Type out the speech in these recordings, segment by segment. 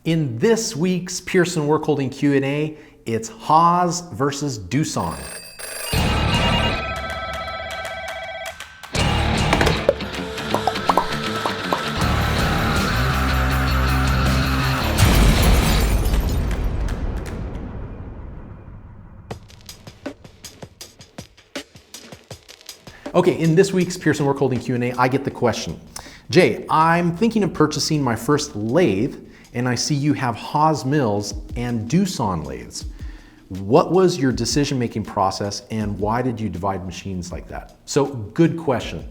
In this week's Pearson Work Holding Q&A, it's Haas versus Doosan. Okay, in this week's Pearson Work Holding Q&A, I get the question, Jay, I'm thinking of purchasing my first lathe, and I see you have Haas mills and Doosan lathes. What was your decision-making process, and why did you divide machines like that? So, good question.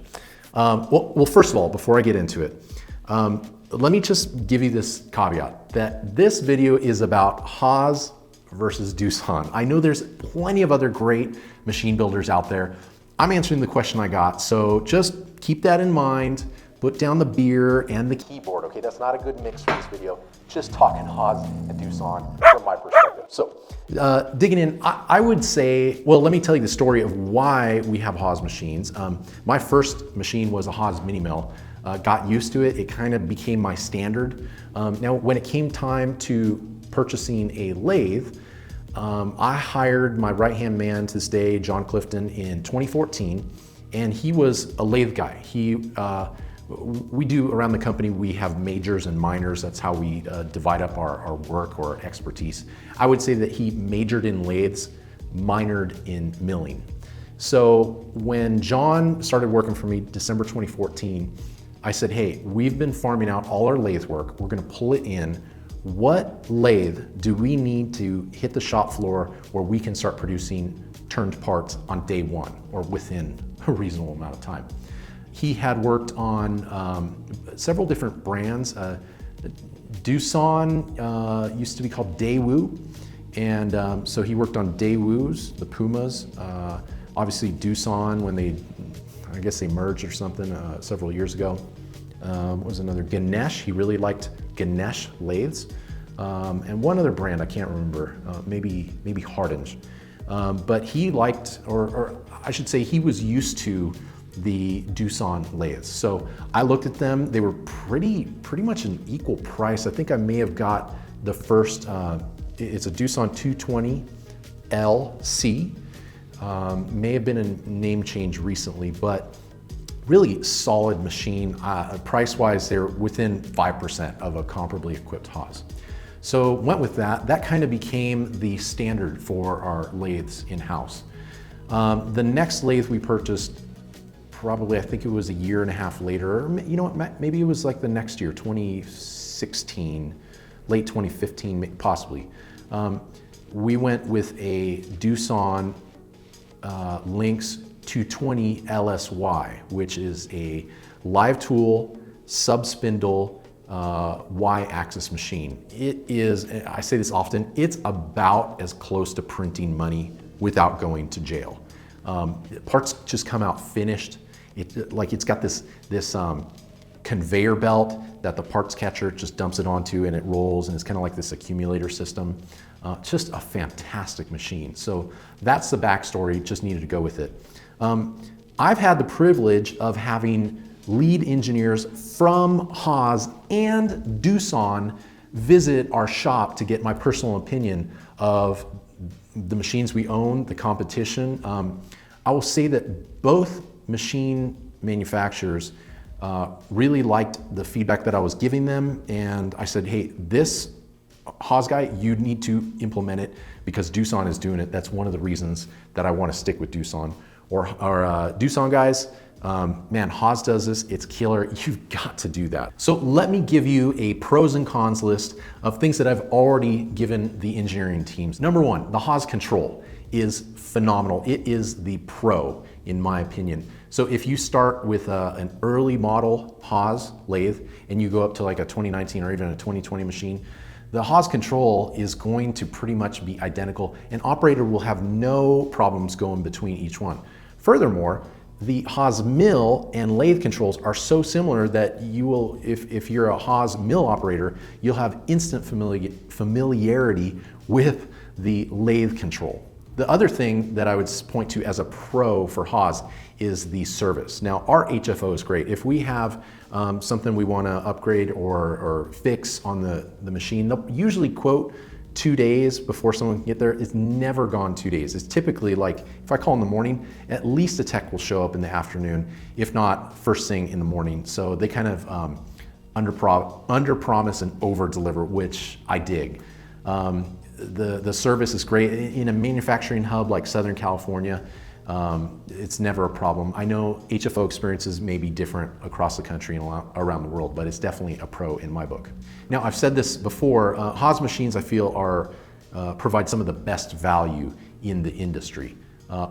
Well, first of all, before I get into it, let me just give you this caveat that this video is about Haas versus Doosan. I know there's plenty of other great machine builders out there. I'm answering the question I got, so just keep that in mind. Put down the beer and the keyboard, okay? That's not a good mix for this video. Just talking Haas and Doosan from my perspective. So, digging in, I would say, well, let me tell you the story of why we have Haas machines. My first machine was a Haas mini mill. Got used to it. It kind of became my standard. Now, when it came time to purchasing a lathe, I hired my right-hand man to this day, John Clifton, in 2014, and he was a lathe guy. We do around the company, we have majors and minors. That's how we divide up our work or expertise. I would say that he majored in lathes, minored in milling. So when John started working for me December 2014, I said, hey, we've been farming out all our lathe work. We're gonna pull it in. What lathe do we need to hit the shop floor where we can start producing turned parts on day one or within a reasonable amount of time? He had worked on several different brands. Doosan used to be called Daewoo, and so he worked on Daewoo's, the Pumas. Obviously Doosan, when I guess they merged or something several years ago. Was another Ganesh. He really liked Ganesh lathes, and one other brand I can't remember. Maybe Hardinge. But he liked, or I should say, he was used to the Doosan lathes. So I looked at them. They were pretty much an equal price. I think I may have got the first. It's a Doosan 220 LC. May have been a name change recently, but really solid machine. Price-wise, they're within 5% of a comparably equipped Haas. So went with that. That kind of became the standard for our lathes in-house. The next lathe we purchased, probably, I think it was a year and a half later, or you know what, maybe it was like the next year, 2016, late 2015, possibly. We went with a Doosan Lynx 220 LSY, which is a live tool, sub-spindle, Y-axis machine. It is, I say this often, it's about as close to printing money without going to jail. Parts just come out finished. It's got this conveyor belt that the parts catcher just dumps it onto, and it rolls, and it's kind of like this accumulator system. Just a fantastic machine. So that's the backstory, just needed to go with it. I've had the privilege of having lead engineers from Haas and Doosan visit our shop to get my personal opinion of the machines we own, the competition. I will say that both machine manufacturers really liked the feedback that I was giving them, and I said, hey, this Haas guy, you need to implement it because Doosan is doing it. That's one of the reasons that I want to stick with Doosan. Or Doosan guys, man, Haas does this, it's killer, you've got to do that. So let me give you a pros and cons list of things that I've already given the engineering teams. Number one, the Haas control is phenomenal. It is the pro, in my opinion. So if you start with an early model Haas lathe and you go up to like a 2019 or even a 2020 machine, the Haas control is going to pretty much be identical. An operator will have no problems going between each one. Furthermore, the Haas mill and lathe controls are so similar that you will, if you're a Haas mill operator, you'll have instant familiarity with the lathe control. The other thing that I would point to as a pro for Haas is the service. Now, our HFO is great. If we have something we want to upgrade or fix on the machine, they'll usually quote 2 days before someone can get there. It's never gone 2 days. It's typically like, if I call in the morning, at least a tech will show up in the afternoon, if not first thing in the morning. So they kind of under promise and over deliver, which I dig. The service is great. In a manufacturing hub like Southern California, it's never a problem. I know HFO experiences may be different across the country and around the world, but it's definitely a pro in my book. Now, I've said this before, Haas machines I feel provide some of the best value in the industry.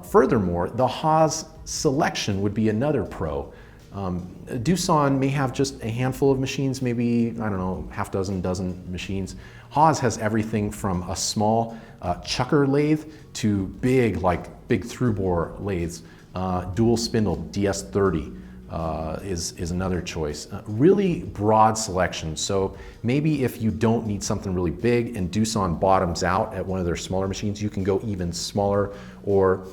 Furthermore, the Haas selection would be another pro. Doosan may have just a handful of machines, maybe, I don't know, half dozen machines. Haas has everything from a small chucker lathe to big through bore lathes. Dual spindle DS30 is another choice. Really broad selection. So maybe if you don't need something really big and Doosan bottoms out at one of their smaller machines, you can go even smaller or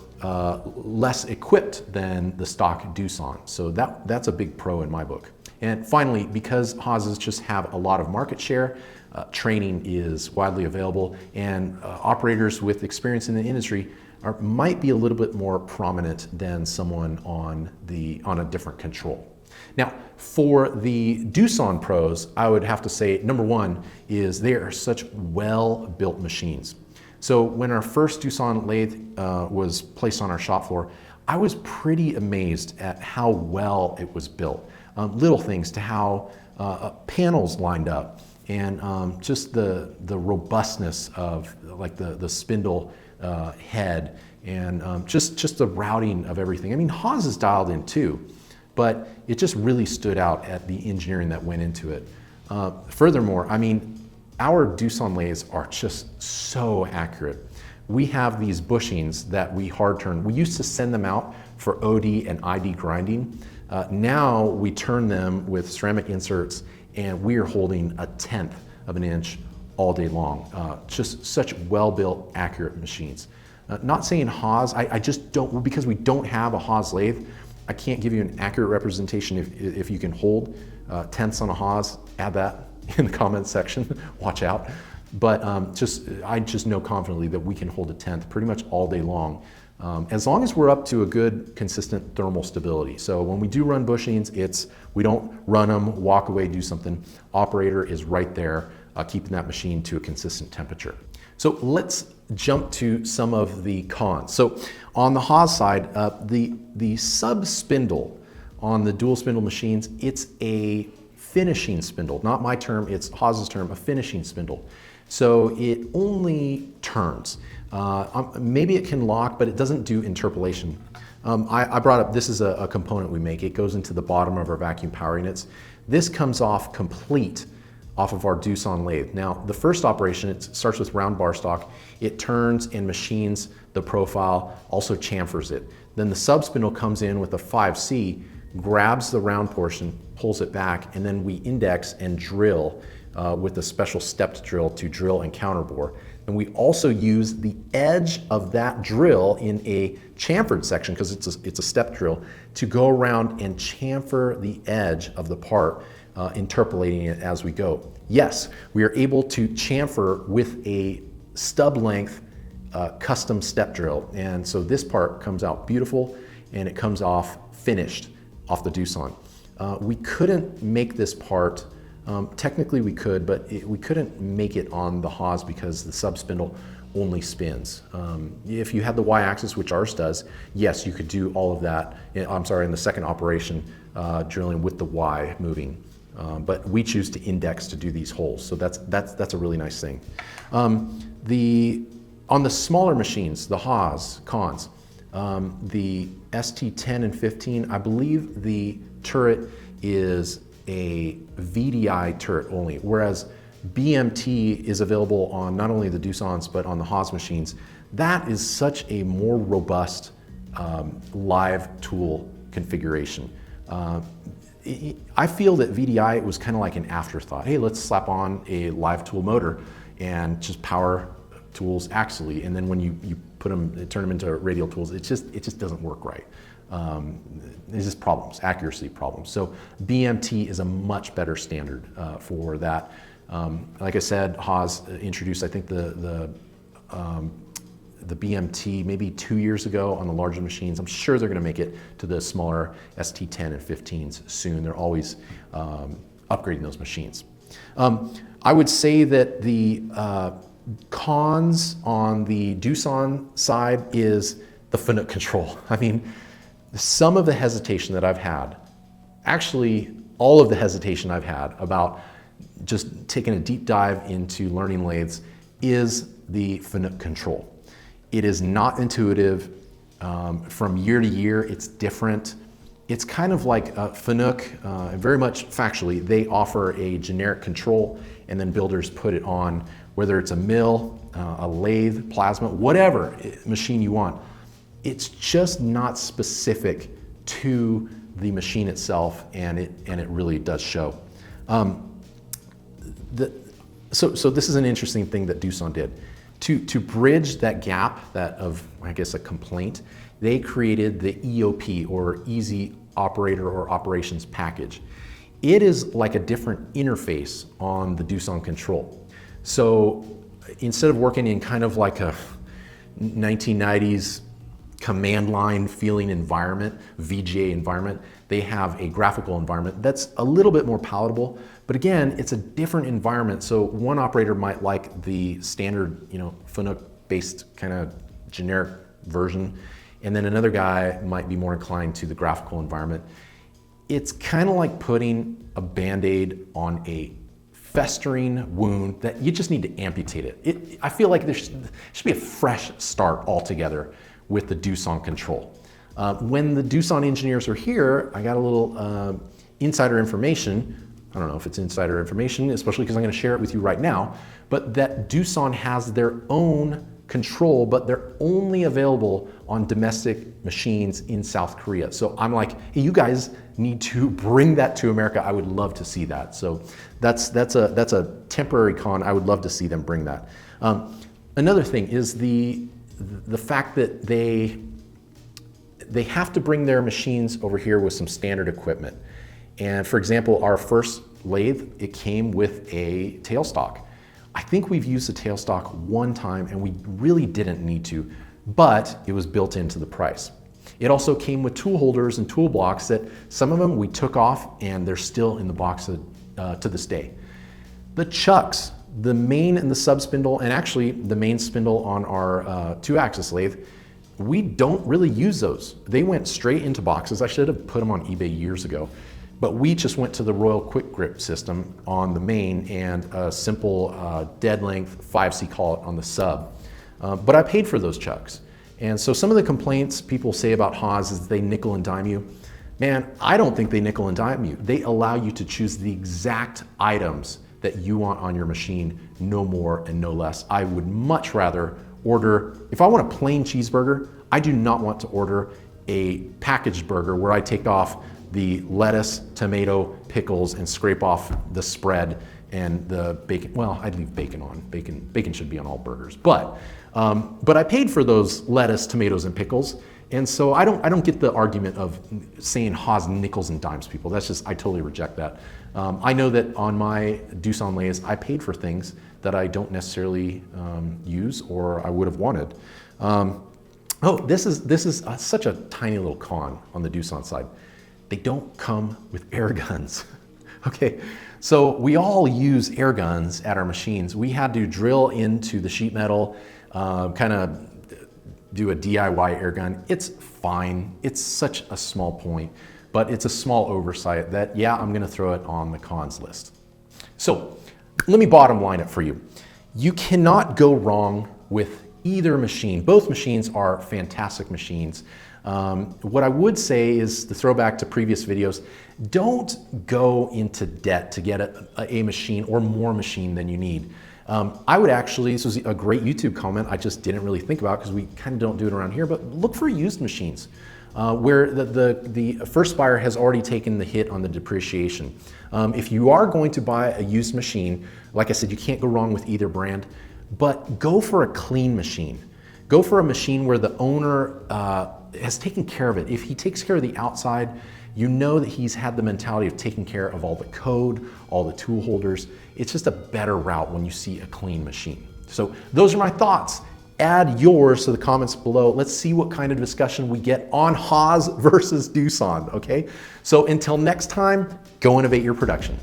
less equipped than the stock Doosan. So that's a big pro in my book. And finally, because Haases just have a lot of market share, training is widely available, and operators with experience in the industry might be a little bit more prominent than someone on a different control. Now, for the Doosan pros, I would have to say, number one is they are such well-built machines. So when our first Doosan lathe was placed on our shop floor, I was pretty amazed at how well it was built. Little things to how panels lined up, and just the robustness of like the spindle head, and just the routing of everything. I mean, Haas is dialed in too, but it just really stood out at the engineering that went into it. Furthermore, I mean, our Doosan lathes are just so accurate. We have these bushings that we hard turn. We used to send them out for OD and ID grinding. Now we turn them with ceramic inserts, and we are holding 1/10 of an inch all day long. Just such well-built, accurate machines. Not saying Haas, I just don't, because we don't have a Haas lathe, I can't give you an accurate representation. If you can hold tenths on a Haas, add that in the comments section, watch out. But I just know confidently that we can hold 1/10 pretty much all day long, as long as we're up to a good, consistent thermal stability. So when we do run bushings, we don't run them, walk away, do something. Operator is right there, keeping that machine to a consistent temperature. So let's jump to some of the cons. So on the Haas side, the sub spindle on the dual spindle machines, it's a finishing spindle. Not my term, it's Haas's term, a finishing spindle. So it only turns. Maybe it can lock, but it doesn't do interpolation. I brought up, this is a component we make. It goes into the bottom of our vacuum power units. This comes off complete off of our Doosan lathe. Now, the first operation, it starts with round bar stock. It turns and machines the profile, also chamfers it. Then the sub spindle comes in with a 5C, grabs the round portion, pulls it back, and then we index and drill with a special stepped drill to drill and counterbore. And we also use the edge of that drill in a chamfered section, because it's a step drill, to go around and chamfer the edge of the part, interpolating it as we go. Yes, we are able to chamfer with a stub length custom step drill. And so this part comes out beautiful, and it comes off finished off the Doosan. We couldn't make this part. Technically we could, but we couldn't make it on the Haas because the sub spindle only spins. If you had the Y-axis, which ours does, yes, you could do all of that. In the second operation, drilling with the Y moving. But we choose to index to do these holes, so that's a really nice thing. On the smaller machines, the Haas cons, the ST10 and 15, I believe the turret is a VDI turret only, whereas BMT is available on not only the Doosans but on the Haas machines. That is such a more robust live tool configuration. I feel that VDI was kind of like an afterthought. Hey, let's slap on a live tool motor and just power tools axially, and then when you turn them into radial tools. It just doesn't work right. There's just problems, accuracy problems. So BMT is a much better standard for that. Like I said, Haas introduced, I think, the BMT maybe 2 years ago on the larger machines. I'm sure they're going to make it to the smaller ST10 and 15s soon. They're always upgrading those machines. I would say that the cons on the Doosan side is the Fanuc control. I mean, some of the hesitation that I've had, actually all of the hesitation I've had about just taking a deep dive into learning lathes is the Fanuc control. It is not intuitive. From year to year, it's different. It's kind of like Fanuc, very much factually, they offer a generic control and then builders put it on, whether it's a mill, a lathe, plasma, whatever machine you want. It's just not specific to the machine itself, and it really does show. So this is an interesting thing that Doosan did. To bridge that gap of, I guess, a complaint, they created the EOP, or Easy Operator or Operations Package. It is like a different interface on the Doosan control. So instead of working in kind of like a 1990s command line feeling environment, VGA environment, they have a graphical environment that's a little bit more palatable, but again, it's a different environment. So one operator might like the standard, Fanuc based kind of generic version, and then another guy might be more inclined to the graphical environment. It's kind of like putting a Band-Aid on a festering wound that you just need to amputate it. I feel like there should be a fresh start altogether with the Doosan control. When the Doosan engineers are here, I got a little insider information. I don't know if it's insider information, especially because I'm going to share it with you right now, but that Doosan has their own control, but they're only available on domestic machines in South Korea. So I'm like, hey, you guys need to bring that to America. I would love to see that. So that's a temporary con. I would love to see them bring that. Another thing is the fact that they have to bring their machines over here with some standard equipment. And for example, our first lathe, it came with a tailstock. I think we've used the tailstock one time and we really didn't need to, but it was built into the price. It also came with tool holders and tool blocks that some of them we took off and they're still in the box to this day. The chucks, the main and the sub spindle, and actually the main spindle on our 2-axis lathe, we don't really use those. They went straight into boxes. I should have put them on eBay years ago. But we just went to the Royal Quick Grip system on the main and a simple dead length 5C collet on the sub. But I paid for those chucks. And so some of the complaints people say about Haas is they nickel and dime you. Man, I don't think they nickel and dime you. They allow you to choose the exact items that you want on your machine, no more and no less. I would much rather order, if I want a plain cheeseburger, I do not want to order a packaged burger where I take off the lettuce, tomato, pickles, and scrape off the spread and the bacon. Well, I'd leave bacon on. Bacon should be on all burgers. But I paid for those lettuce, tomatoes, and pickles. And so I don't get the argument of saying Haas nickels and dimes people. That's just, I totally reject that. I know that on my Doosan lathes, I paid for things that I don't necessarily use or I would have wanted. This is such a tiny little con on the Doosan side. They don't come with air guns. Okay, so we all use air guns at our machines. We had to drill into the sheet metal, kind of do a DIY air gun. It's fine. It's such a small point, but it's a small oversight that, yeah, I'm gonna throw it on the cons list. So let me bottom line it for you. You cannot go wrong with either machine. Both machines are fantastic machines. What I would say is, the throwback to previous videos, don't go into debt to get a machine or more machine than you need. I would actually, this was a great YouTube comment I just didn't really think about because we kind of don't do it around here, but look for used machines where the first buyer has already taken the hit on the depreciation. If you are going to buy a used machine, like I said, you can't go wrong with either brand, but go for a clean machine. Go for a machine where the owner has taken care of it. If he takes care of the outside, you know that he's had the mentality of taking care of all the code, all the tool holders. It's just a better route when you see a clean machine. So those are my thoughts. Add yours to the comments below. Let's see what kind of discussion we get on Haas versus Doosan, okay? So until next time, go innovate your production.